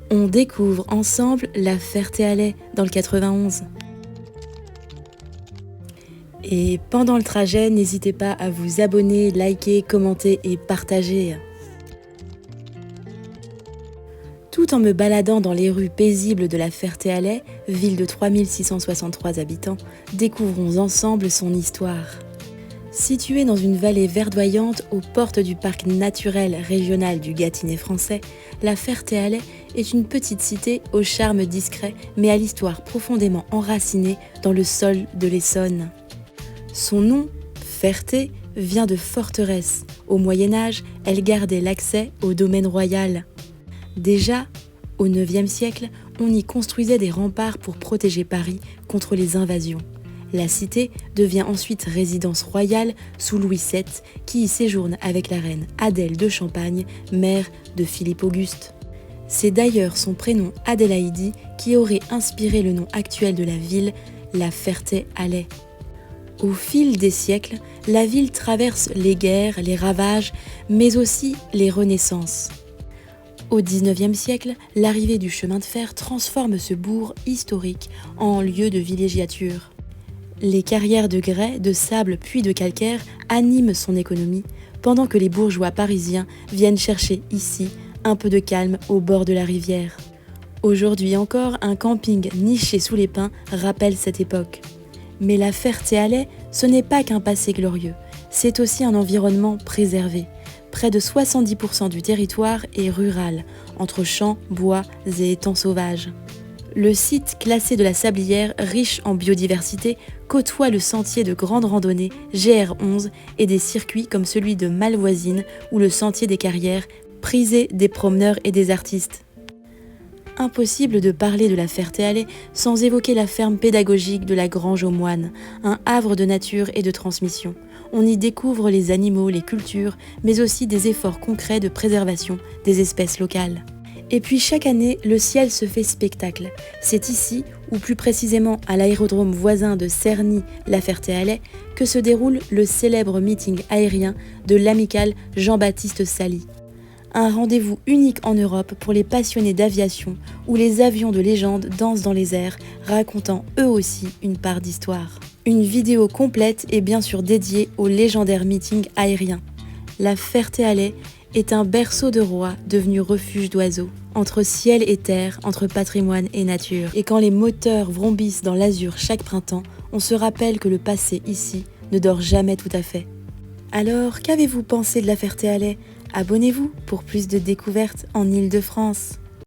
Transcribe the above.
On découvre ensemble la Ferté-Alais dans le 91. Et pendant le trajet, n'hésitez pas à vous abonner, liker, commenter et partager. Tout en me baladant dans les rues paisibles de la Ferté-Alais, ville de 3663 habitants, découvrons ensemble son histoire. Située dans une vallée verdoyante aux portes du parc naturel régional du Gâtinais français, la Ferté-Alais est une petite cité au charme discret mais à l'histoire profondément enracinée dans le sol de l'Essonne. Son nom, Ferté, vient de forteresse. Au Moyen-Âge, elle gardait l'accès au domaine royal. Déjà, au IXe siècle, on y construisait des remparts pour protéger Paris contre les invasions. La cité devient ensuite résidence royale sous Louis VII, qui y séjourne avec la reine Adèle de Champagne, mère de Philippe Auguste. C'est d'ailleurs son prénom Adélaïdie qui aurait inspiré le nom actuel de la ville, la Ferté-Alais. Au fil des siècles, la ville traverse les guerres, les ravages, mais aussi les renaissances. Au XIXe siècle, l'arrivée du chemin de fer transforme ce bourg historique en lieu de villégiature. Les carrières de grès, de sable puis de calcaire animent son économie, pendant que les bourgeois parisiens viennent chercher ici un peu de calme au bord de la rivière. Aujourd'hui encore, un camping niché sous les pins rappelle cette époque. Mais la Ferté-Alais, ce n'est pas qu'un passé glorieux, c'est aussi un environnement préservé. Près de 70% du territoire est rural, entre champs, bois et étangs sauvages. Le site classé de la Sablière, riche en biodiversité, côtoie le sentier de grande randonnée GR11 et des circuits comme celui de Malvoisine ou le sentier des Carrières, prisé des promeneurs et des artistes. Impossible de parler de la Ferté-Alais sans évoquer la ferme pédagogique de la Grange aux Moines, un havre de nature et de transmission. On y découvre les animaux, les cultures, mais aussi des efforts concrets de préservation des espèces locales. Et puis chaque année, le ciel se fait spectacle. C'est ici, ou plus précisément à l'aérodrome voisin de Cerny-la Ferté-Alais, que se déroule le célèbre meeting aérien de l'amiral Jean-Baptiste Sally. Un rendez-vous unique en Europe pour les passionnés d'aviation, où les avions de légende dansent dans les airs, racontant eux aussi une part d'histoire. Une vidéo complète est bien sûr dédiée au légendaire meeting aérien. La Ferté-Alais est un berceau de roi devenu refuge d'oiseaux, entre ciel et terre, entre patrimoine et nature. Et quand les moteurs vrombissent dans l'azur chaque printemps, on se rappelle que le passé ici ne dort jamais tout à fait. Alors, qu'avez-vous pensé de la Ferté-Alais ? Abonnez-vous pour plus de découvertes en Île-de-France.